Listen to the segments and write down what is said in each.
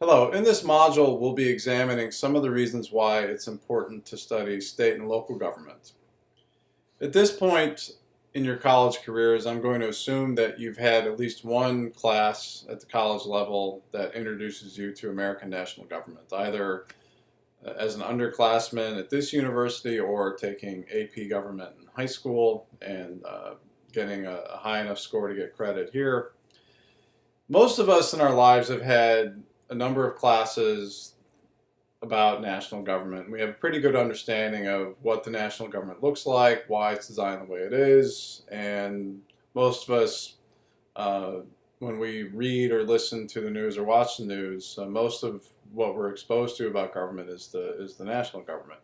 Hello, in this module we'll be examining some of the reasons why it's important to study state and local government. At this point in your college careers, I'm going to assume that you've had at least one class at the college level that introduces you to American national government, either as an underclassman at this university or taking AP government in high school and getting a high enough score to get credit here. Most of us in our lives have had a number of classes about national government. We have a pretty good understanding of what the national government looks like, why it's designed the way it is, and most of us, when we read or listen to the news or watch the news, most of what we're exposed to about government is the national government.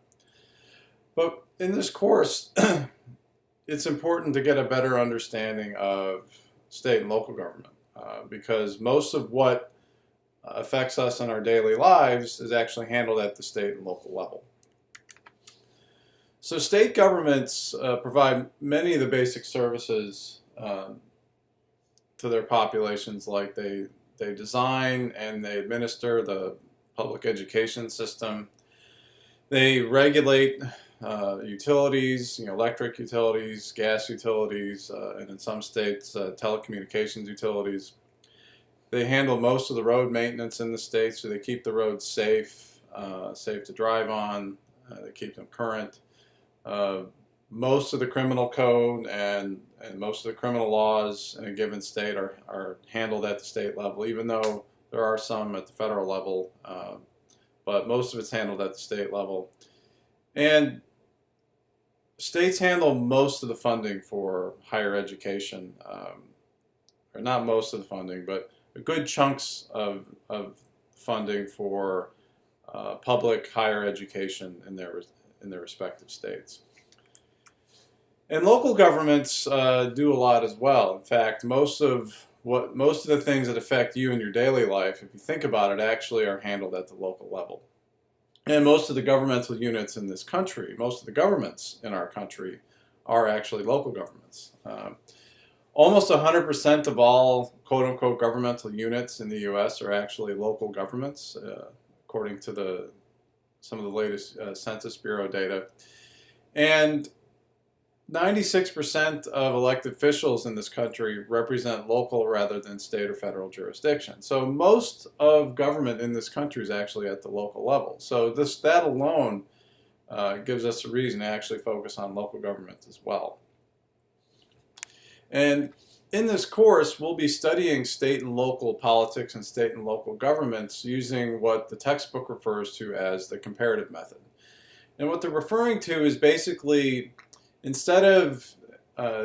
But in this course, it's important to get a better understanding of state and local government because most of what affects us in our daily lives is actually handled at the state and local level. So state governments provide many of the basic services to their populations, like they design and they administer the public education system. They regulate utilities, electric utilities, gas utilities, and in some states telecommunications utilities. They handle most of the road maintenance in the state, so they keep the roads safe, safe to drive on. They keep them current. Most of the criminal code and most of the criminal laws in a given state are handled at the state level, even though there are some at the federal level, but most of it's handled at the state level. And states handle most of the funding for higher education, or not most of the funding, but good chunks of funding for public higher education in their respective states. And local governments do a lot as well. In fact, most of the things that affect you in your daily life, if you think about it, actually are handled at the local level. And most of the governmental units in this country, most of the governments in our country are actually local governments. Almost 100% of all quote-unquote governmental units in the U.S. are actually local governments, according to some of the latest Census Bureau data. And 96% of elected officials in this country represent local rather than state or federal jurisdiction. So most of government in this country is actually at the local level. So that alone gives us a reason to actually focus on local government as well. And in this course, we'll be studying state and local politics and state and local governments using what the textbook refers to as the comparative method. And what they're referring to is basically, instead of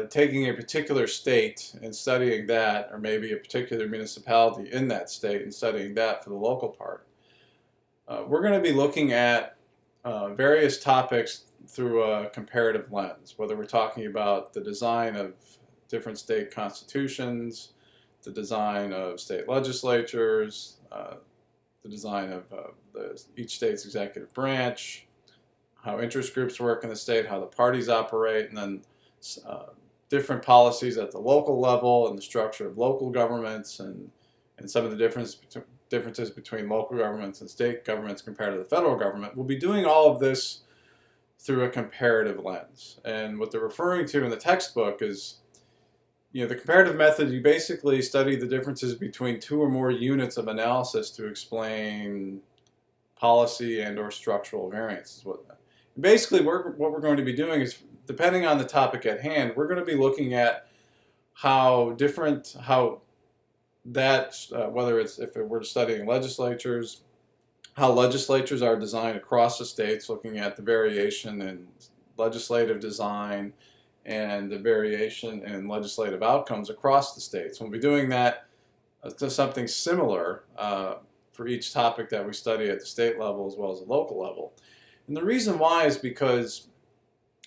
taking a particular state and studying that, or maybe a particular municipality in that state and studying that for the local part, we're going to be looking at various topics through a comparative lens, whether we're talking about the design of different state constitutions, the design of state legislatures, the design of each state's executive branch, how interest groups work in the state, how the parties operate, and then different policies at the local level and the structure of local governments and some of the differences between local governments and state governments compared to the federal government. We'll be doing all of this through a comparative lens. And what they're referring to in the textbook is, the comparative method, you basically study the differences between two or more units of analysis to explain policy and or structural variances. Basically, what we're going to be doing is, depending on the topic at hand, we're going to be looking at whether if we're studying legislatures, how legislatures are designed across the states, looking at the variation in legislative design and the variation in legislative outcomes across the states. We'll be doing that to something similar for each topic that we study at the state level as well as the local level. And the reason why is because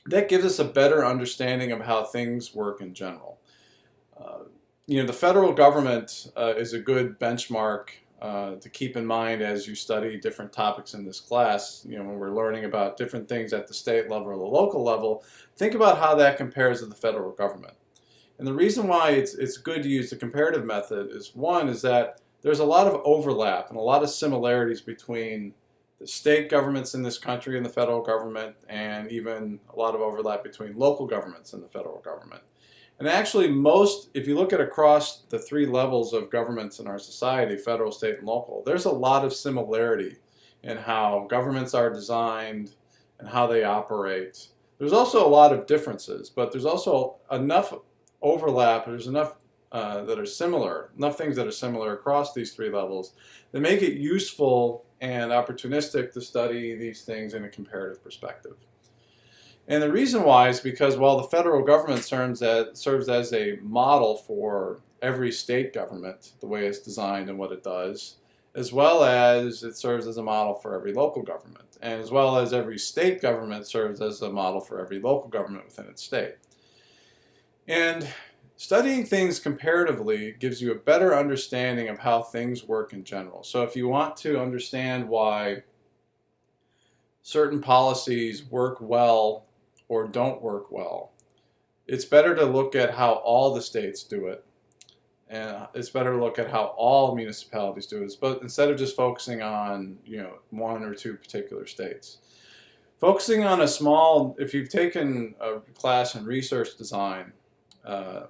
that gives us a better understanding of how things work in general. The federal government is a good benchmark to keep in mind as you study different topics in this class. When we're learning about different things at the state level or the local level, think about how that compares to the federal government. And the reason why it's good to use the comparative method is, one, is that there's a lot of overlap and a lot of similarities between the state governments in this country and the federal government, and even a lot of overlap between local governments and the federal government. And actually if you look at across the three levels of governments in our society, federal, state, and local, there's a lot of similarity in how governments are designed and how they operate. There's also a lot of differences, but there's also enough overlap, there's enough that are similar, enough things that are similar across these three levels that make it useful and opportunistic to study these things in a comparative perspective. And the reason why is because while the federal government serves as a model for every state government, the way it's designed and what it does, as well as it serves as a model for every local government, and as well as every state government serves as a model for every local government within its state. And studying things comparatively gives you a better understanding of how things work in general. So if you want to understand why certain policies work well or don't work well, it's better to look at how all the states do it. And it's better to look at how all municipalities do it, but instead of just focusing on, one or two particular states. Focusing on if you've taken a class in research design,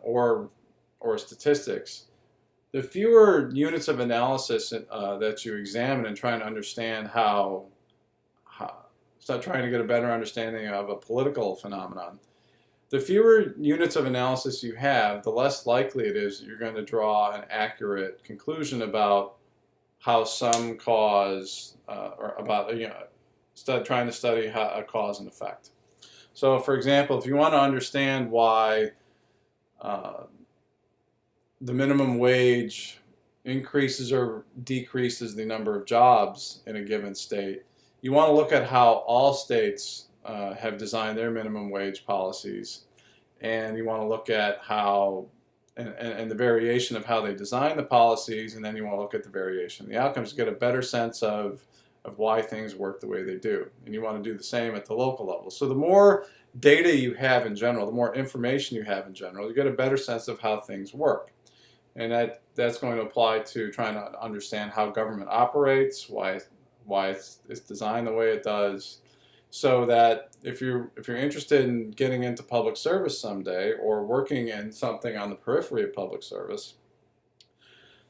or statistics, the fewer units of analysis that you examine and trying to understand start trying to get a better understanding of a political phenomenon, the fewer units of analysis you have, the less likely it is that you're going to draw an accurate conclusion about how some cause, trying to study a cause and effect. So, for example, if you want to understand why the minimum wage increases or decreases the number of jobs in a given state, you want to look at how all states have designed their minimum wage policies, and you want to look at how and the variation of how they design the policies, and then you want to look at the variation of the outcomes to get a better sense of why things work the way they do. And you want to do the same at the local level. So the more data you have in general, the more information you have in general, you get a better sense of how things work. And that's going to apply to trying to understand how government operates, why it's designed the way it does, so that if you're interested in getting into public service someday or working in something on the periphery of public service,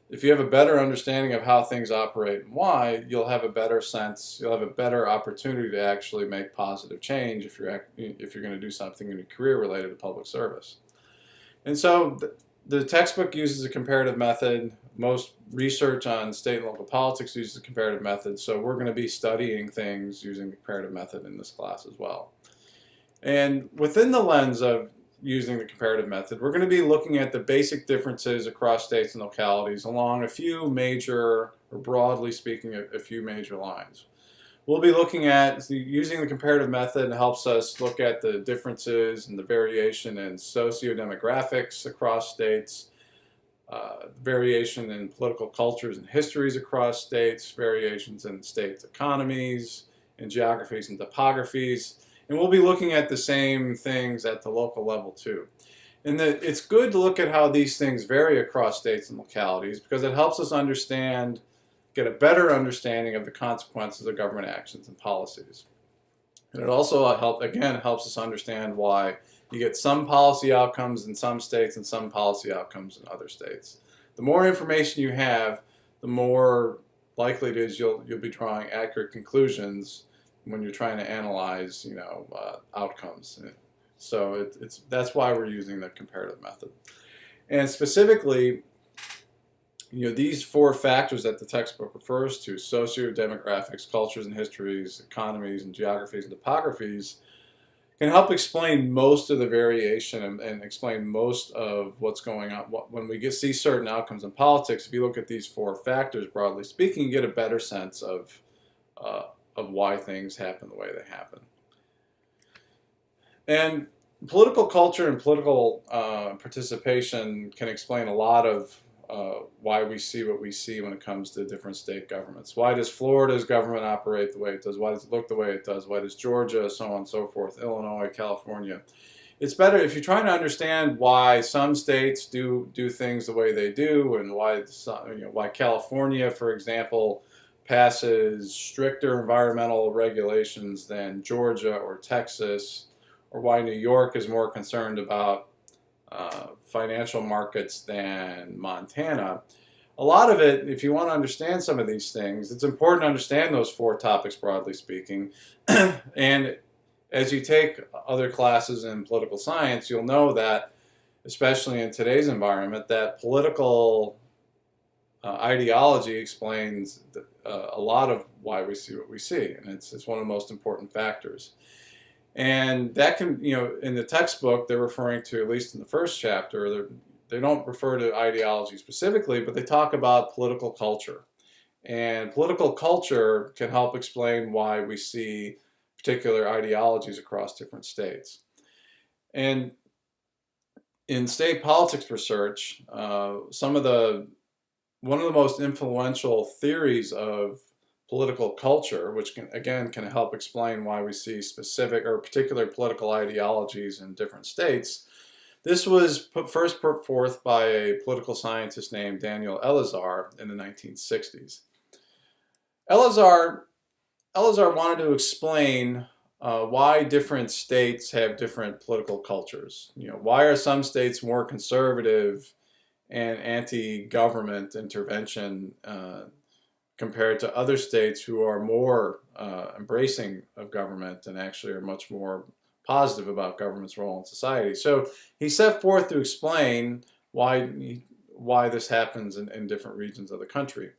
if you have a better understanding of how things operate and why, you'll have a better sense, you'll have a better opportunity to actually make positive change if you're going to do something in your career related to public service. And so the textbook uses a comparative method. Most research on state and local politics uses a comparative method, so we're going to be studying things using the comparative method in this class as well. And within the lens of using the comparative method, we're going to be looking at the basic differences across states and localities along a few major, or broadly speaking, a few major lines. We'll be looking at using the comparative method helps us look at the differences and the variation in socio-demographics across states, variation in political cultures and histories across states, variations in states' economies, in geographies and topographies. And we'll be looking at the same things at the local level too. And it's good to look at how these things vary across states and localities because it helps us get a better understanding of the consequences of government actions and policies. And it also helps us understand why you get some policy outcomes in some states and some policy outcomes in other states. The more information you have, the more likely it is you'll be drawing accurate conclusions when you're trying to analyze, outcomes. So that's why we're using the comparative method. And specifically, these four factors that the textbook refers to, socio-demographics, cultures and histories, economies and geographies and topographies, can help explain most of the variation and explain most of what's going on. When we see certain outcomes in politics, if you look at these four factors, broadly speaking, you get a better sense of why things happen the way they happen. And political culture and political participation can explain a lot of why we see what we see when it comes to different state governments. Why does Florida's government operate the way it does? Why does it look the way it does? Why does Georgia, so on and so forth, Illinois, California? it's better if you're trying to understand why some states do things the way they do, and why why California, for example, passes stricter environmental regulations than Georgia or Texas, or why New York is more concerned about financial markets than Montana. A lot of it, if you want to understand some of these things, it's important to understand those four topics broadly speaking. And as you take other classes in political science, you'll know that, especially in today's environment, that political ideology explains a lot of why we see what we see, and it's one of the most important factors. And that can, in the textbook, they're referring to, at least in the first chapter, they don't refer to ideology specifically, but they talk about political culture. And political culture can help explain why we see particular ideologies across different states. And in state politics research, one of the most influential theories of political culture, which can help explain why we see specific or particular political ideologies in different states. This was first put forth by a political scientist named Daniel Elazar in the 1960s. Elazar wanted to explain why different states have different political cultures. Why are some states more conservative and anti-government intervention compared to other states who are more embracing of government and actually are much more positive about government's role in society. So he set forth to explain why this happens in different regions of the country.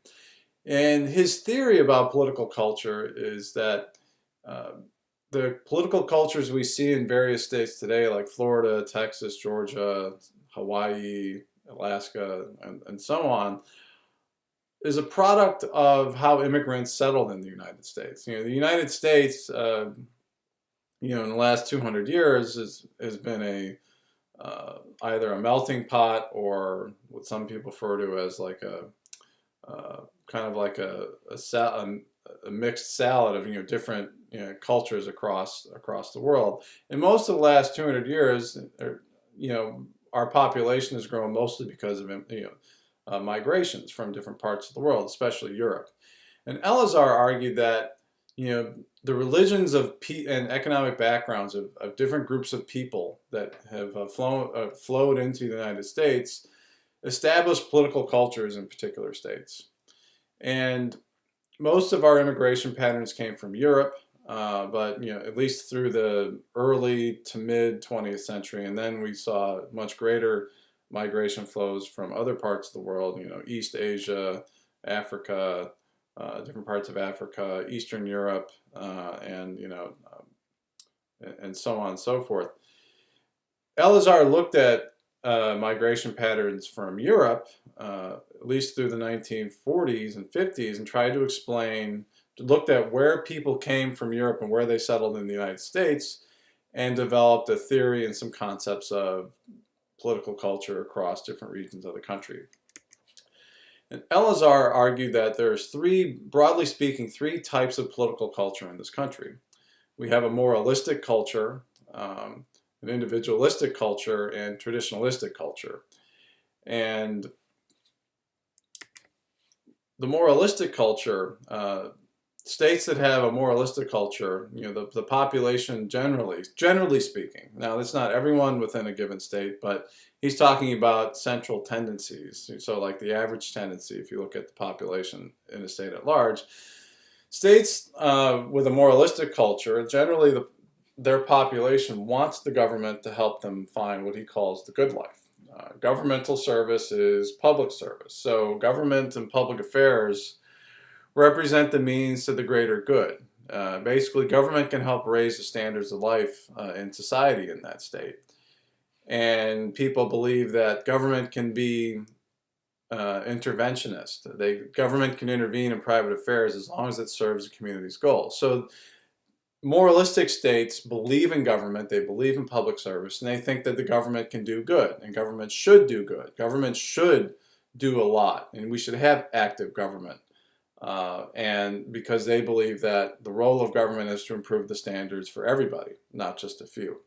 And his theory about political culture is that the political cultures we see in various states today, like Florida, Texas, Georgia, Hawaii, Alaska, and so on, is a product of how immigrants settled in the United States. The United States, in the last 200 years has been either a melting pot, or what some people refer to as like a kind of like a mixed salad of different cultures across the world. And most of the last 200 years, our population has grown mostly because of migrations from different parts of the world, especially Europe. And Elazar argued that the religions and economic backgrounds of different groups of people that have flowed into the United States established political cultures in particular states. And most of our immigration patterns came from Europe, but at least through the early to mid 20th century, and then we saw much greater migration flows from other parts of the world, East Asia, Africa, different parts of Africa, Eastern Europe, and so on and so forth. Elazar looked at migration patterns from Europe, at least through the 1940s and 50s, and tried to looked at where people came from Europe and where they settled in the United States, and developed a theory and some concepts of political culture across different regions of the country. And Elazar argued that there's broadly speaking, three types of political culture in this country. We have a moralistic culture, an individualistic culture, and traditionalistic culture. And the moralistic culture, states that have a moralistic culture, the population generally speaking, now that's not everyone within a given state, but he's talking about central tendencies. So like the average tendency, if you look at the population in a state at large, states with a moralistic culture, generally their population wants the government to help them find what he calls the good life. Governmental service is public service. So government and public affairs represent the means to the greater good. Basically, government can help raise the standards of life in society in that state. And people believe that government can be interventionist. Government can intervene in private affairs as long as it serves the community's goals. So moralistic states believe in government, they believe in public service, and they think that the government can do good, and government should do good. Government should do a lot, and we should have active government. And because they believe that the role of government is to improve the standards for everybody, not just a few.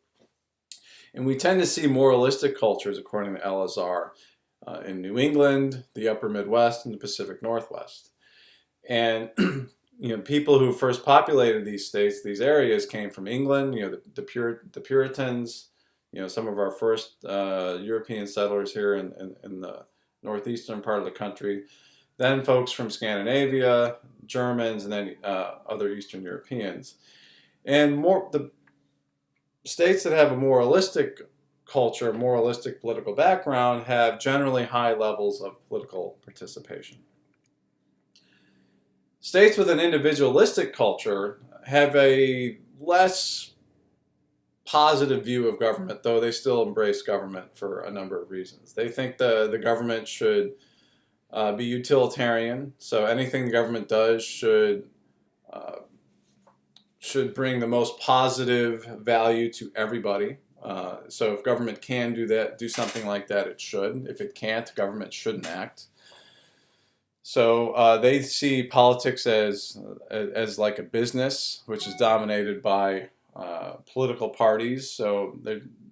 And we tend to see moralistic cultures, according to Elazar, in New England, the upper Midwest, and the Pacific Northwest. And people who first populated these states, these areas, came from England. The Puritans. Some of our first European settlers here in the northeastern part of the country. Then folks from Scandinavia, Germans, and then other Eastern Europeans. And the states that have a moralistic culture, moralistic political background, have generally high levels of political participation. States with an individualistic culture have a less positive view of government, though they still embrace government for a number of reasons. They think the government should be utilitarian, so anything the government does should bring the most positive value to everybody. So if government can do something like that, it should. If it can't, government shouldn't act. So they see politics as like a business, which is dominated by political parties. So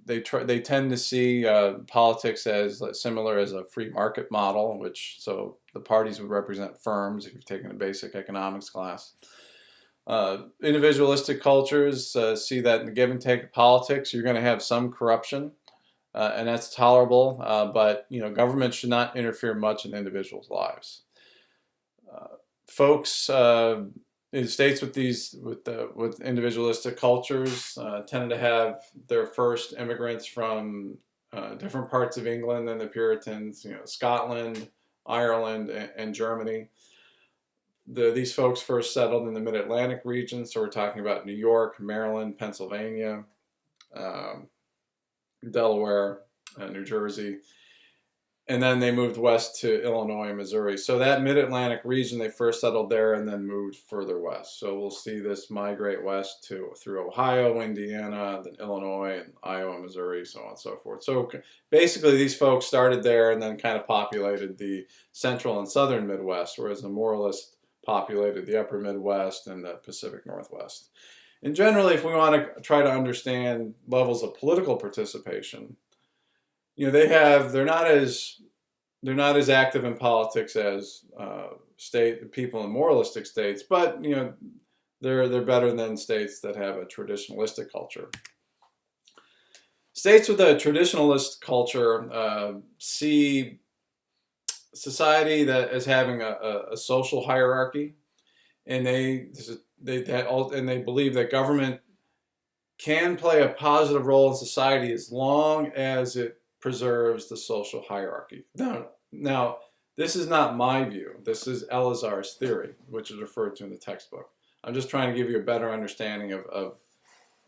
they tend to see politics as similar as a free market model, so the parties would represent firms if you've taken a basic economics class. Individualistic cultures see that in the give and take of politics, you're going to have some corruption, and that's tolerable. But government should not interfere much in individuals' lives. Folks in states with individualistic cultures tend to have their first immigrants from different parts of England than the Puritans. Scotland, Ireland, and Germany. These folks first settled in the Mid-Atlantic region, so we're talking about New York, Maryland, Pennsylvania, Delaware, New Jersey. And then they moved west to Illinois and Missouri. So that Mid-Atlantic region, they first settled there and then moved further west. So we'll see this migrate west through Ohio, Indiana, then Illinois, and Iowa, Missouri, so on and so forth. So basically these folks started there and then kind of populated the central and southern Midwest, whereas the moralists populated the upper Midwest and the Pacific Northwest. And generally, if we want to try to understand levels of political participation, they're not as active in politics as people in moralistic states, but they're better than states that have a traditionalistic culture. States with a traditionalist culture see society that as having a social hierarchy, and they believe that government can play a positive role in society as long as it preserves the social hierarchy. Now, this is not my view. This is Elazar's theory, which is referred to in the textbook. I'm just trying to give you a better understanding of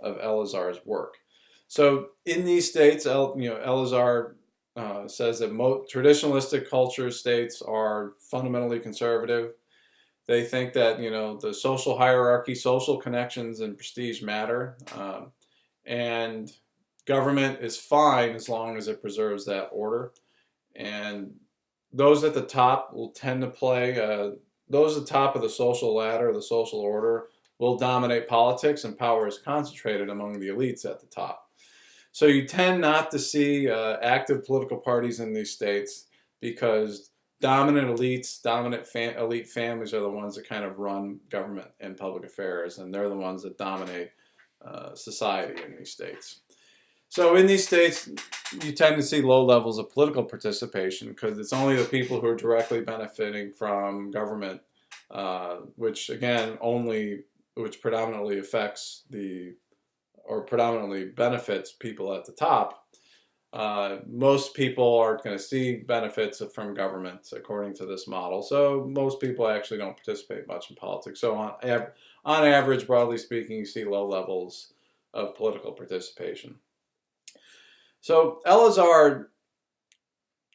Elazar's work. So in these states, Elazar says that traditionalistic culture states are fundamentally conservative. They think that the social hierarchy, social connections, and prestige matter, and government is fine as long as it preserves that order. And those at the top will tend to play, those at the top of the social ladder, the social order, will dominate politics, and power is concentrated among the elites at the top. So you tend not to see active political parties in these states because dominant elites, elite families are the ones that kind of run government and public affairs, and they're the ones that dominate society in these states. So in these states, you tend to see low levels of political participation because it's only the people who are directly benefiting from government, which predominantly predominantly benefits people at the top. Most people aren't going to see benefits from government according to this model. So most people actually don't participate much in politics. So on average, broadly speaking, you see low levels of political participation. So Elazar,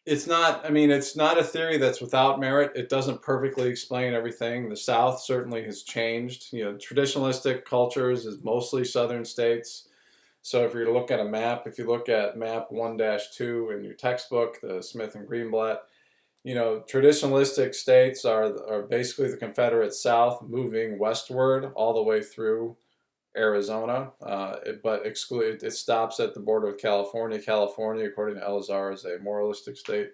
it's not a theory that's without merit. It doesn't perfectly explain everything. The South certainly has changed. Traditionalistic cultures is mostly southern states. So if you're to look at a map, if you look at map 1-2 in your textbook, the Smith and Greenblatt, traditionalistic states are basically the Confederate South moving westward all the way through Arizona, but it stops at the border with California. California, according to Elazar, is a moralistic state.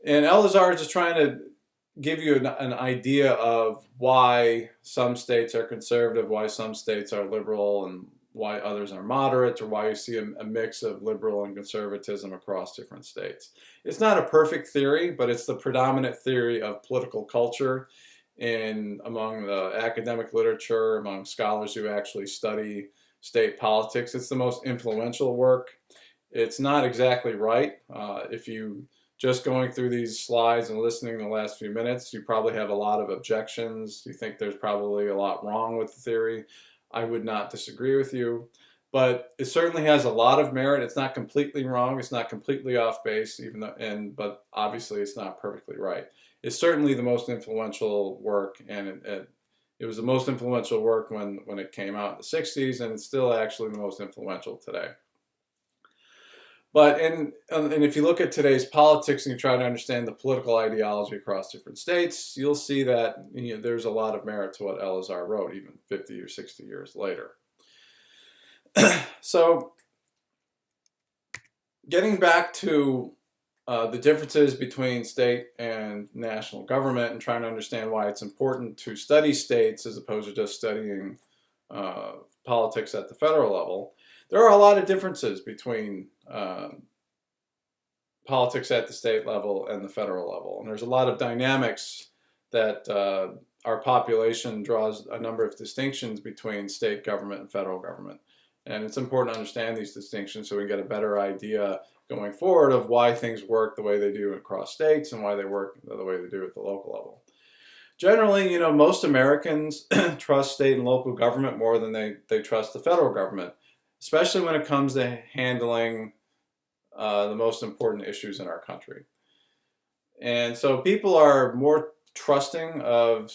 And Elazar is just trying to give you an idea of why some states are conservative, why some states are liberal, and why others are moderate, or why you see a mix of liberal and conservatism across different states. It's not a perfect theory, but it's the predominant theory of political culture among the academic literature, among scholars who actually study state politics. It's the most influential work. It's not exactly right. If you just going through these slides and listening the last few minutes, you probably have a lot of objections. You think there's probably a lot wrong with the theory. I would not disagree with you, but it certainly has a lot of merit. It's not completely wrong. It's not completely off base, but obviously it's not perfectly right. It's certainly the most influential work, and it was the most influential work when it came out in the 60s, and it's still actually the most influential today. But and if you look at today's politics and you try to understand the political ideology across different states, you'll see that there's a lot of merit to what Elazar wrote, even 50 or 60 years later. So, getting back to the differences between state and national government and trying to understand why it's important to study states as opposed to just studying politics at the federal level, there are a lot of differences between politics at the state level and the federal level. And there's a lot of dynamics that our population draws a number of distinctions between state government and federal government. And it's important to understand these distinctions so we can get a better idea going forward of why things work the way they do across states and why they work the way they do at the local level. Generally, most Americans trust state and local government more than they trust the federal government, especially when it comes to handling the most important issues in our country. And so people are more trusting of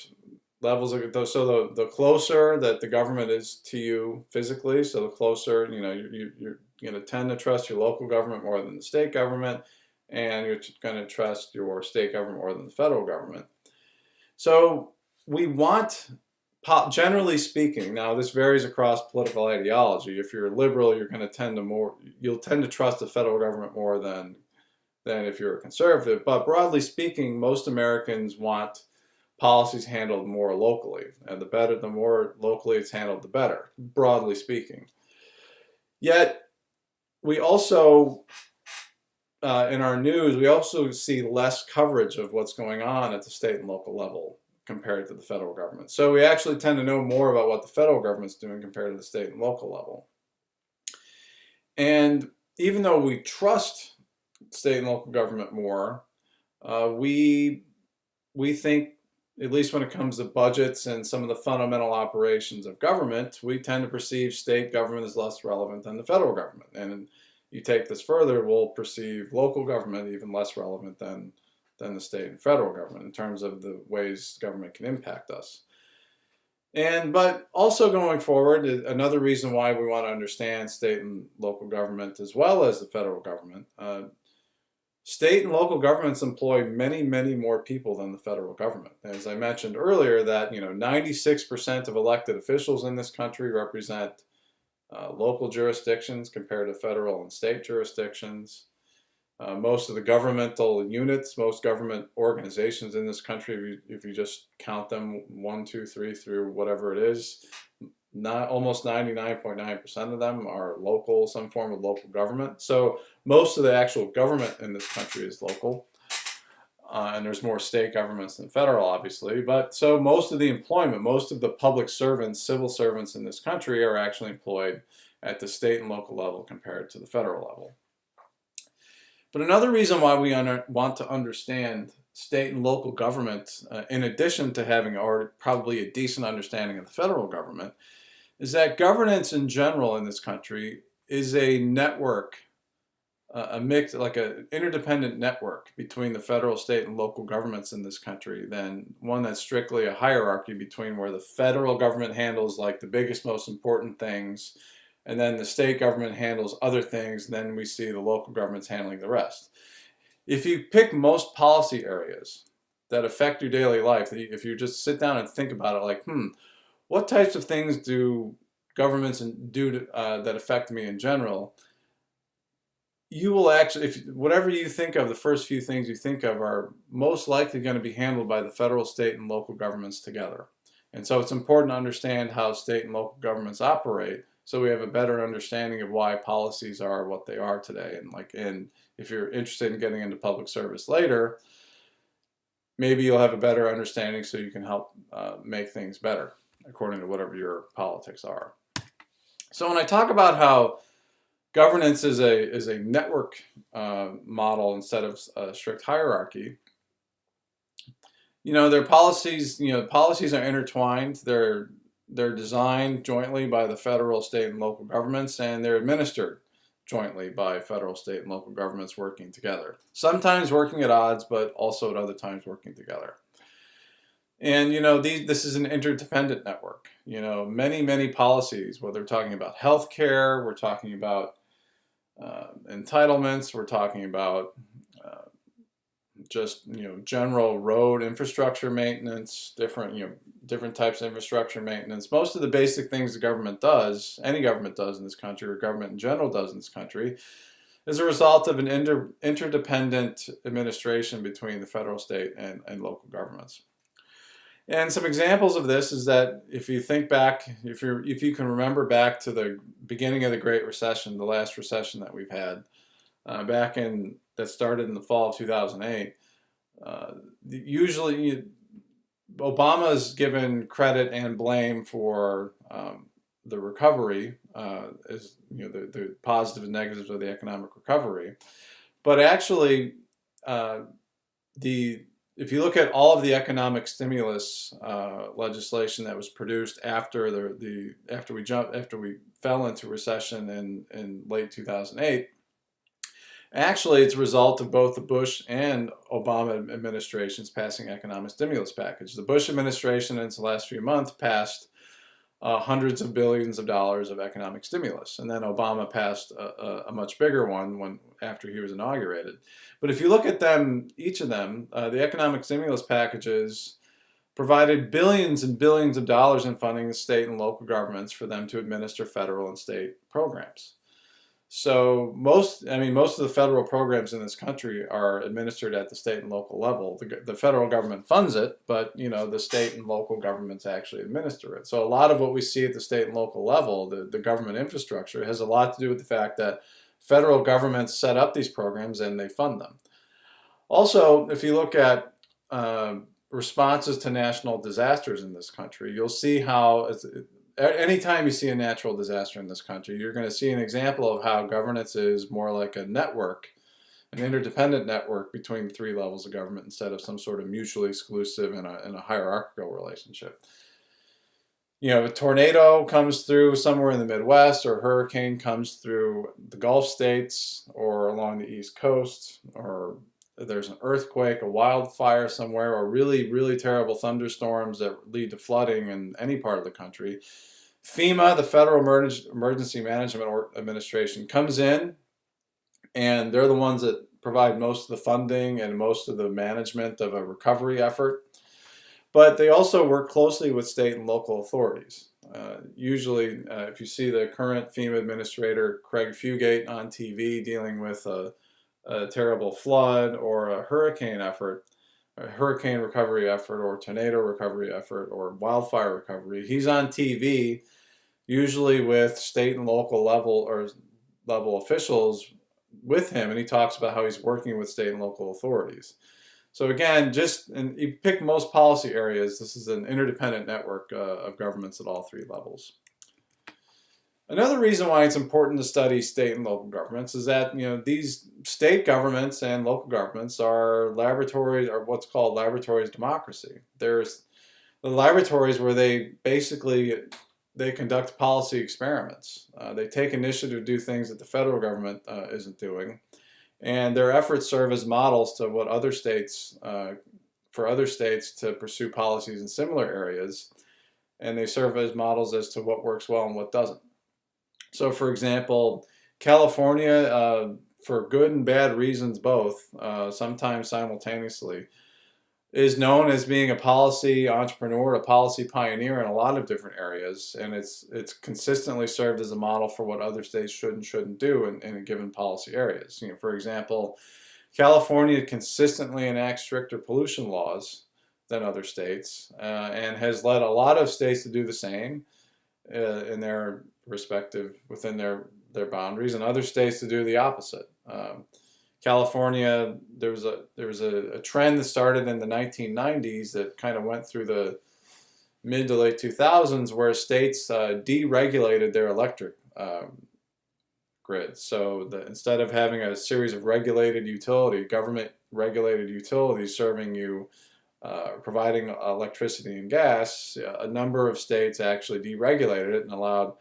levels of those. So the closer that the government is to you physically, so the closer, you're going to tend to trust your local government more than the state government, and you're going to trust your state government more than the federal government. So we want, generally speaking, now this varies across political ideology. If you're a liberal, you'll tend to trust the federal government more than if you're a conservative. But broadly speaking, most Americans want policies handled more locally, and the more locally it's handled, the better, broadly speaking. Yet, we also, in our news, we also see less coverage of what's going on at the state and local level compared to the federal government. So we actually tend to know more about what the federal government's doing compared to the state and local level. And even though we trust state and local government more, we think, at least when it comes to budgets and some of the fundamental operations of government, we tend to perceive state government as less relevant than the federal government. And you take this further, we'll perceive local government even less relevant than the state and federal government in terms of the ways government can impact us. But also going forward, another reason why we want to understand state and local government as well as the federal government, state and local governments employ many, many more people than the federal government. As I mentioned earlier, that 96% of elected officials in this country represent local jurisdictions compared to federal and state jurisdictions. Most of the governmental units, most government organizations in this country, if you just count them 1, 2, 3 through whatever it is, almost 99.9% of them are local, some form of local government. So most of the actual government in this country is local. And there's more state governments than federal, obviously. But so most of the employment, most of the public servants, civil servants in this country are actually employed at the state and local level compared to the federal level. But another reason why we want to understand state and local government, in addition to having already probably a decent understanding of the federal government, is that governance in general in this country is a network, a mix, like an interdependent network between the federal, state, and local governments in this country than one that's strictly a hierarchy between where the federal government handles like the biggest, most important things, and then the state government handles other things, and then we see the local governments handling the rest. If you pick most policy areas that affect your daily life, if you just sit down and think about it like, what types of things do governments that affect me in general, you will actually, if whatever you think of, the first few things you think of are most likely going to be handled by the federal, state, and local governments together. And so it's important to understand how state and local governments operate, so we have a better understanding of why policies are what they are today. And if you're interested in getting into public service later, maybe you'll have a better understanding so you can help make things better according to whatever your politics are. So when I talk about how governance is a network model instead of a strict hierarchy, their policies, policies are intertwined. They're designed jointly by the federal, state, and local governments, and they're administered jointly by federal, state, and local governments working together. Sometimes working at odds, but also at other times working together. And this is an interdependent network. Many policies, whether we're talking about healthcare, we're talking about entitlements, we're talking about just general road infrastructure maintenance, different types of infrastructure maintenance. Most of the basic things the government does, any government does in this country, or government in general does in this country, is a result of an interdependent administration between the federal, state, and local governments. And some examples of this is that if you think back, if you can remember back to the beginning of the Great Recession, the last recession that we've had, that started in the fall of 2008, usually Obama is given credit and blame for the recovery, as the positive and negatives of the economic recovery. But actually, if you look at all of the economic stimulus legislation that was produced after we fell into recession in late 2008, actually it's a result of both the Bush and Obama administrations passing economic stimulus package. The Bush administration in the last few months passed hundreds of billions of dollars of economic stimulus, and then Obama passed a much bigger one after he was inaugurated. But if you look at them, each of them, the economic stimulus packages provided billions and billions of dollars in funding to state and local governments for them to administer federal and state programs. So most of the federal programs in this country are administered at the state and local level. The federal government funds it, but the state and local governments actually administer it. So a lot of what we see at the state and local level, the government infrastructure, has a lot to do with the fact that federal governments set up these programs and they fund them. Also, if you look at responses to national disasters in this country, you'll see how anytime you see a natural disaster in this country, you're going to see an example of how governance is more like a network, an interdependent network between the three levels of government instead of some sort of mutually exclusive in a hierarchical relationship. A tornado comes through somewhere in the Midwest, or a hurricane comes through the Gulf states or along the East Coast, or there's an earthquake, a wildfire somewhere, or really, really terrible thunderstorms that lead to flooding in any part of the country. FEMA, the Federal Emergency Management Administration, comes in, and they're the ones that provide most of the funding and most of the management of a recovery effort. But they also work closely with state and local authorities. Usually, if you see the current FEMA administrator, Craig Fugate, on TV dealing with a terrible flood or a hurricane recovery effort, or tornado recovery effort, or wildfire recovery, he's on TV, usually with state and local level officials with him, and he talks about how he's working with state and local authorities. So again, and you pick most policy areas, this is an interdependent network of governments at all three levels. Another reason why it's important to study state and local governments is that these state governments and local governments are laboratories, or what's called laboratories of democracy. There's the laboratories where they conduct policy experiments. They take initiative to do things that the federal government isn't doing, and their efforts serve as models to what other states to pursue policies in similar areas, and they serve as models as to what works well and what doesn't. So, for example, California, for good and bad reasons both, sometimes simultaneously, is known as being a policy entrepreneur, a policy pioneer in a lot of different areas, and it's consistently served as a model for what other states should and shouldn't do in given policy areas. For example, California consistently enacts stricter pollution laws than other states, and has led a lot of states to do the same in their respective within their boundaries, and other states to do the opposite. California, there was a trend that started in the 1990s that kind of went through the mid to late 2000s, where states deregulated their electric grid. So instead of having a series of government regulated utilities serving you, providing electricity and gas, a number of states actually deregulated it and allowed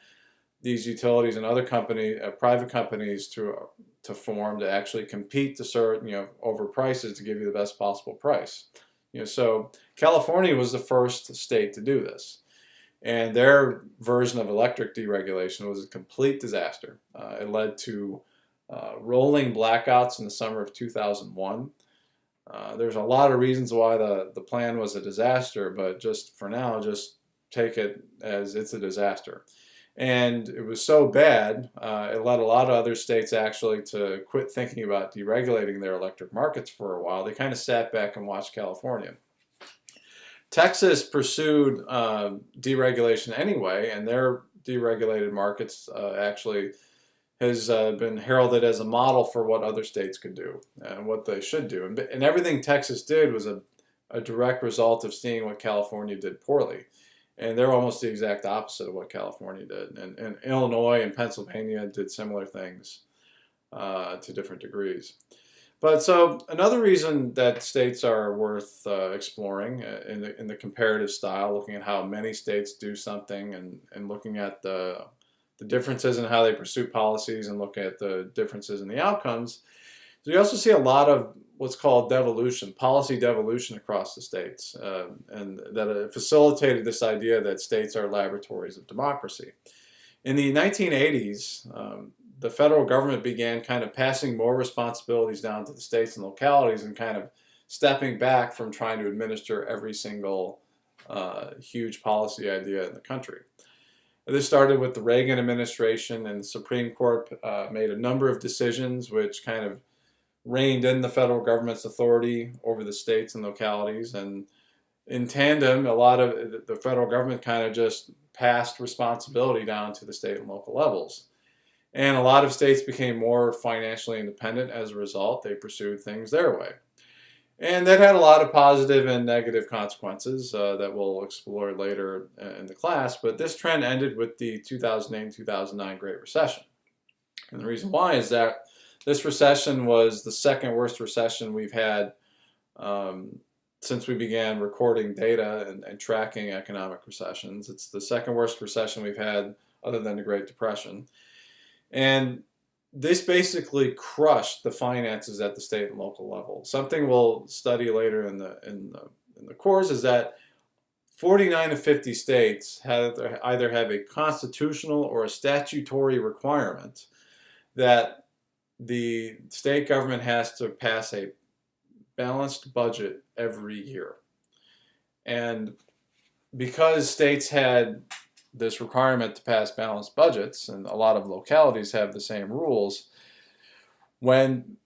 these utilities and other private companies to form to actually compete to serve, over prices to give you the best possible price. So California was the first state to do this, and their version of electric deregulation was a complete disaster. It led to rolling blackouts in the summer of 2001. There's a lot of reasons why the plan was a disaster, but just for now, just take it as it's a disaster. And it was so bad, it led a lot of other states actually to quit thinking about deregulating their electric markets for a while. They kind of sat back and watched California. Texas pursued deregulation anyway, and their deregulated markets actually has been heralded as a model for what other states could do and what they should do. And everything Texas did was a direct result of seeing what California did poorly. And they're almost the exact opposite of what California did. And Illinois and Pennsylvania did similar things to different degrees. But so another reason that states are worth exploring in the comparative style, looking at how many states do something and looking at the differences in how they pursue policies and look at the differences in the outcomes. So you also see a lot of what's called devolution, policy devolution across the states, and that facilitated this idea that states are laboratories of democracy. In the 1980s, the federal government began kind of passing more responsibilities down to the states and localities and kind of stepping back from trying to administer every single huge policy idea in the country. This started with the Reagan administration, and the Supreme Court made a number of decisions which kind of reined in the federal government's authority over the states and localities. And in tandem, a lot of the federal government kind of just passed responsibility down to the state and local levels. And a lot of states became more financially independent as a result. They pursued things their way. And that had a lot of positive and negative consequences that we'll explore later in the class. But this trend ended with the 2008-2009 Great Recession. And the reason why is that this recession was the second worst recession we've had since we began recording data and tracking economic recessions. It's the second worst recession we've had other than the Great Depression. And this basically crushed the finances at the state and local level. Something we'll study later in the course is that 49 of 50 states either have a constitutional or a statutory requirement that the state government has to pass a balanced budget every year. And because states had this requirement to pass balanced budgets, and a lot of localities have the same rules, when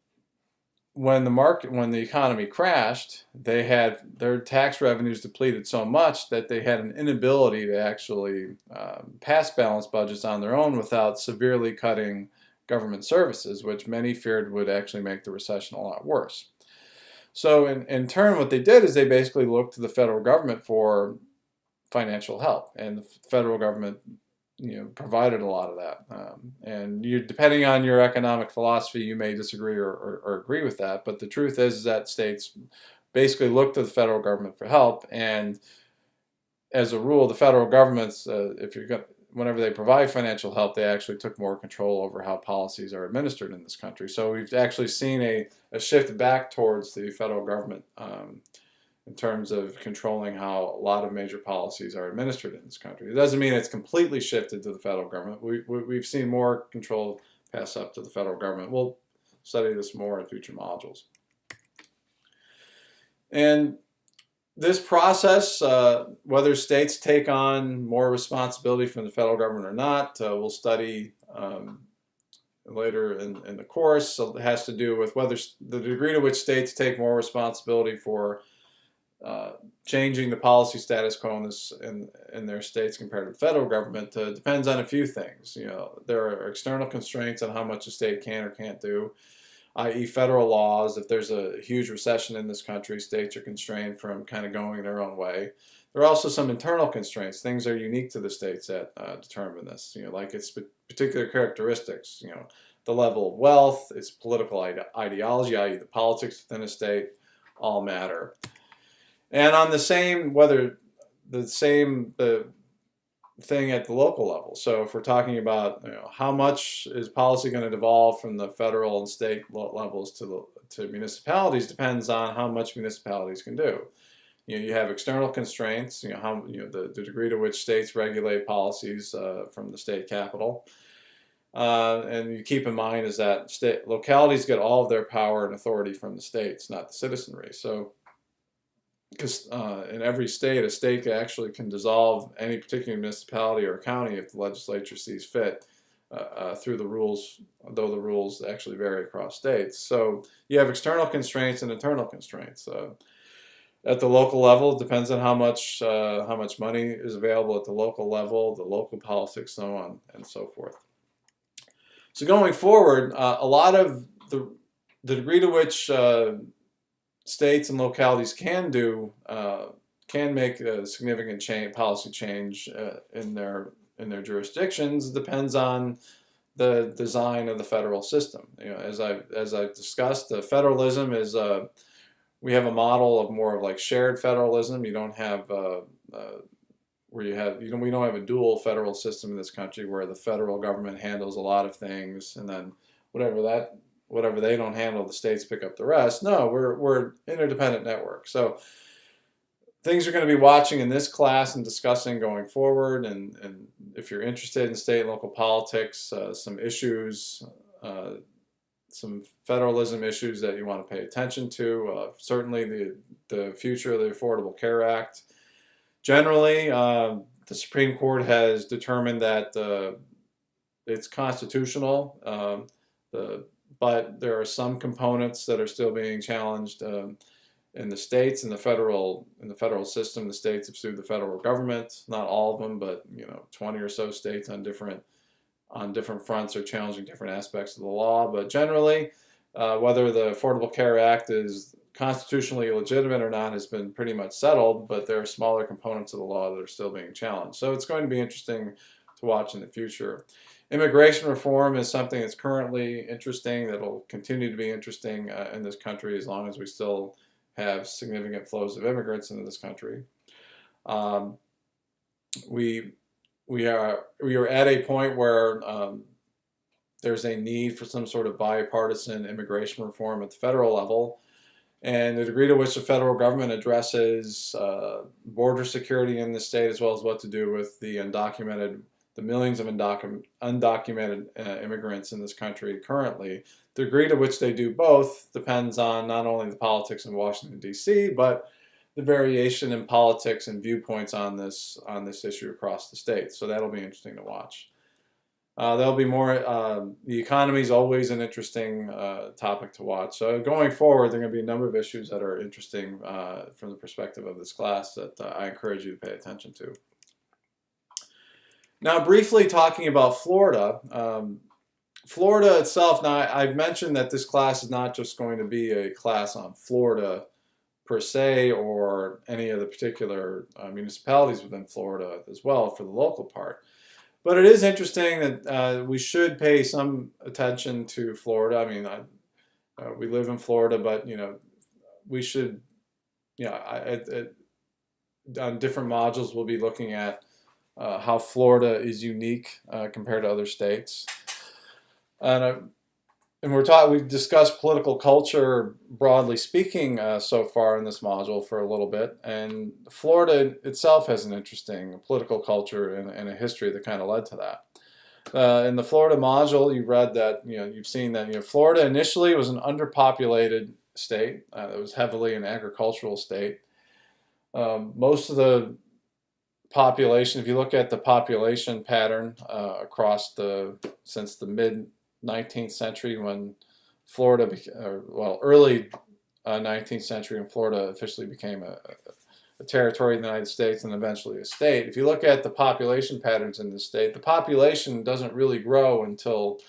the economy crashed, they had their tax revenues depleted so much that they had an inability to actually pass balanced budgets on their own without severely cutting government services, which many feared would actually make the recession a lot worse. So in turn, what they did is they basically looked to the federal government for financial help, and the federal government provided a lot of that. And depending on your economic philosophy, you may disagree or agree with that, but the truth is that states basically looked to the federal government for help, and as a rule, the federal governments, whenever they provide financial help, they actually took more control over how policies are administered in this country. So we've actually seen a shift back towards the federal government in terms of controlling how a lot of major policies are administered in this country. It doesn't mean it's completely shifted to the federal government. We've seen more control pass up to the federal government. We'll study this more in future modules. And This process, whether states take on more responsibility from the federal government or not, we'll study later in the course. So it has to do with whether the degree to which states take more responsibility for changing the policy status quo in their states compared to the federal government depends on a few things. There are external constraints on how much a state can or can't do, i.e. federal laws. If there's a huge recession in this country, states are constrained from kind of going their own way. There are also some internal constraints, things that are unique to the states that determine this, like its particular characteristics, the level of wealth, its political ideology, i.e. the politics within a state, all matter. And on the thing at the local level. So if we're talking about how much is policy going to devolve from the federal and state levels to municipalities, depends on how much municipalities can do. You have external constraints. The degree to which states regulate policies from the state capital. And you keep in mind is that localities get all of their power and authority from the states, not the citizenry. So because in every state, a state actually can dissolve any particular municipality or county if the legislature sees fit through the rules, though the rules actually vary across states. So you have external constraints and internal constraints. At the local level, it depends on how much money is available at the local level, the local politics, so on and so forth. So going forward, a lot of the degree to which states and localities can make a significant policy change in their jurisdictions depends on the design of the federal system. As I've discussed, the federalism is we have a model of more of like shared federalism. You don't have we don't have a dual federal system in this country where the federal government handles a lot of things and then whatever they don't handle, the states pick up the rest. No, we're interdependent network. So things you're going to be watching in this class and discussing going forward, and if you're interested in state and local politics, some issues, some federalism issues that you want to pay attention to, certainly the future of the Affordable Care Act. Generally, the Supreme Court has determined that it's constitutional. But there are some components that are still being challenged in the states, in the federal system. The states have sued the federal government. Not all of them, but 20 or so states on different fronts are challenging different aspects of the law. But generally, whether the Affordable Care Act is constitutionally legitimate or not has been pretty much settled. But there are smaller components of the law that are still being challenged. So it's going to be interesting to watch in the future. Immigration reform is something that's currently interesting, that will continue to be interesting in this country as long as we still have significant flows of immigrants into this country. We are at a point where there's a need for some sort of bipartisan immigration reform at the federal level, and the degree to which the federal government addresses border security in the state, as well as what to do with the millions of undocumented immigrants in this country currently. The degree to which they do both depends on not only the politics in Washington, D.C., but the variation in politics and viewpoints on this issue across the state. So that'll be interesting to watch. There'll be more. The economy is always an interesting topic to watch. So going forward, there are going to be a number of issues that are interesting from the perspective of this class that I encourage you to pay attention to. Now, briefly talking about Florida. Florida itself, now I've mentioned that this class is not just going to be a class on Florida per se or any of the particular municipalities within Florida as well for the local part. But it is interesting that we should pay some attention to Florida. I mean, we live in Florida, but we should, on different modules we'll be looking at how Florida is unique compared to other states. And we've discussed political culture broadly speaking so far in this module for a little bit, and Florida itself has an interesting political culture and a history that kind of led to that. In the Florida module, you read that you've seen that Florida initially was an underpopulated state. It was heavily an agricultural state. Most of the population, if you look at the population pattern across since the mid 19th century when Florida, early 19th century when Florida officially became a territory of the United States and eventually a state. If you look at the population patterns in the state, the population doesn't really grow until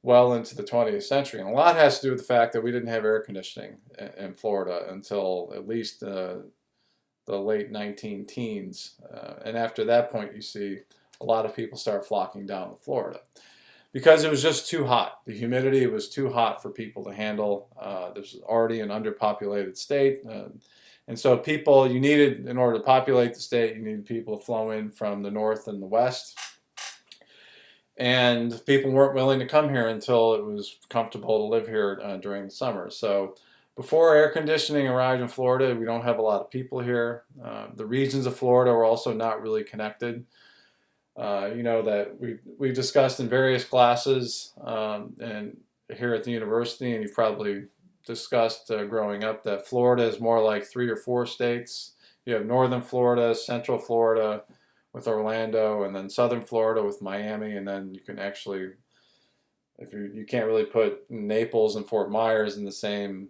well into the 20th century. And a lot has to do with the fact that we didn't have air conditioning in Florida until at least the late 19 teens. And after that point, you see a lot of people start flocking down to Florida because it was just too hot. The humidity was too hot for people to handle. This was already an underpopulated state. And so people, you needed, in order to populate the state, you needed people to flow in from the north and the west. And people weren't willing to come here until it was comfortable to live here during the summer. So before air conditioning arrived in Florida, we don't have a lot of people here. The regions of Florida were also not really connected. You know that we've discussed in various classes and here at the university, and you've probably discussed growing up that Florida is more like 3 or 4 states. You have northern Florida, central Florida with Orlando, and then southern Florida with Miami, and then you can actually, if you can't really put Naples and Fort Myers in the same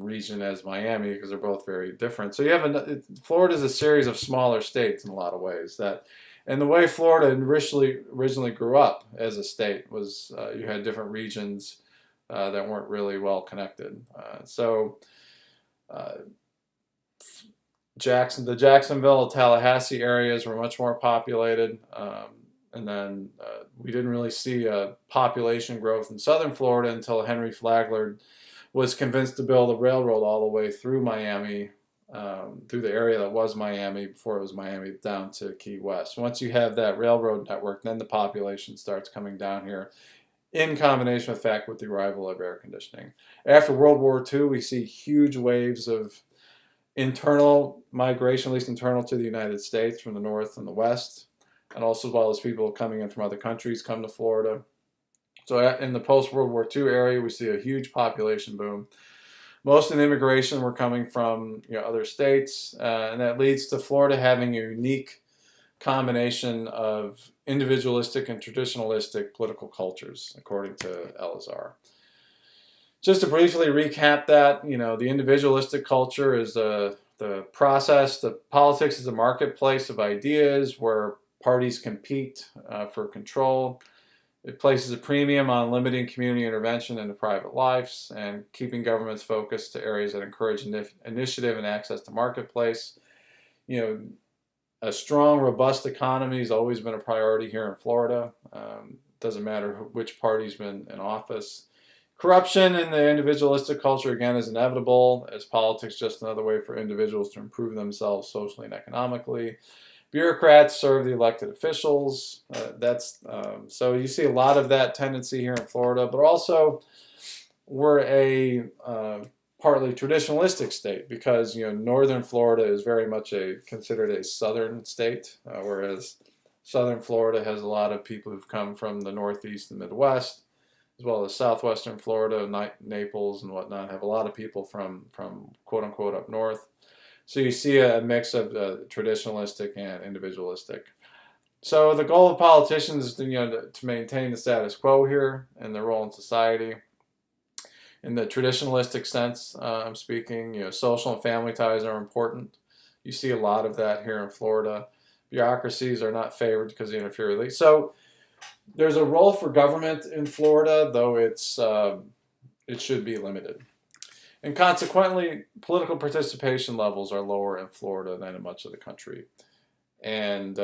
region as Miami because they're both very different. So you have Florida is a series of smaller states in a lot of ways. And the way Florida originally grew up as a state was you had different regions that weren't really well connected. The Jacksonville, Tallahassee areas were much more populated. And then we didn't really see a population growth in southern Florida until Henry Flagler was convinced to build a railroad all the way through Miami, through the area that was Miami before it was Miami, down to Key West. Once you have that railroad network, then the population starts coming down here in combination with the arrival of air conditioning. After World War II, we see huge waves of internal migration, at least internal to the United States from the north and the west, and also as well as people coming in from other countries come to Florida. So in the post-World War II area, we see a huge population boom. Most of the immigration were coming from other states, and that leads to Florida having a unique combination of individualistic and traditionalistic political cultures, according to Elazar. Just to briefly recap that, the individualistic culture is the process, the politics is a marketplace of ideas where parties compete for control. It places a premium on limiting community intervention into private lives and keeping governments focused to areas that encourage initiative and access to marketplace. A strong, robust economy has always been a priority here in Florida. Doesn't matter which party's been in office. Corruption in the individualistic culture, again, is inevitable, as politics just another way for individuals to improve themselves socially and economically. Bureaucrats serve the elected officials. So you see a lot of that tendency here in Florida, but also we're a partly traditionalistic state because northern Florida is very much considered a southern state, whereas southern Florida has a lot of people who've come from the northeast and midwest, as well as southwestern Florida, Naples and whatnot, have a lot of people from quote unquote up north. So you see a mix of traditionalistic and individualistic. So the goal of politicians is to maintain the status quo here and their role in society. In the traditionalistic sense, I'm speaking, social and family ties are important. You see a lot of that here in Florida. Bureaucracies are not favored because they interfere with it. So there's a role for government in Florida, though it should be limited. And consequently, political participation levels are lower in Florida than in much of the country. And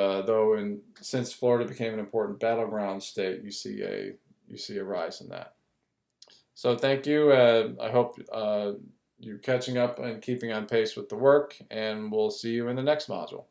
since Florida became an important battleground state, you see a rise in that. So thank you. I hope you're catching up and keeping on pace with the work, and we'll see you in the next module.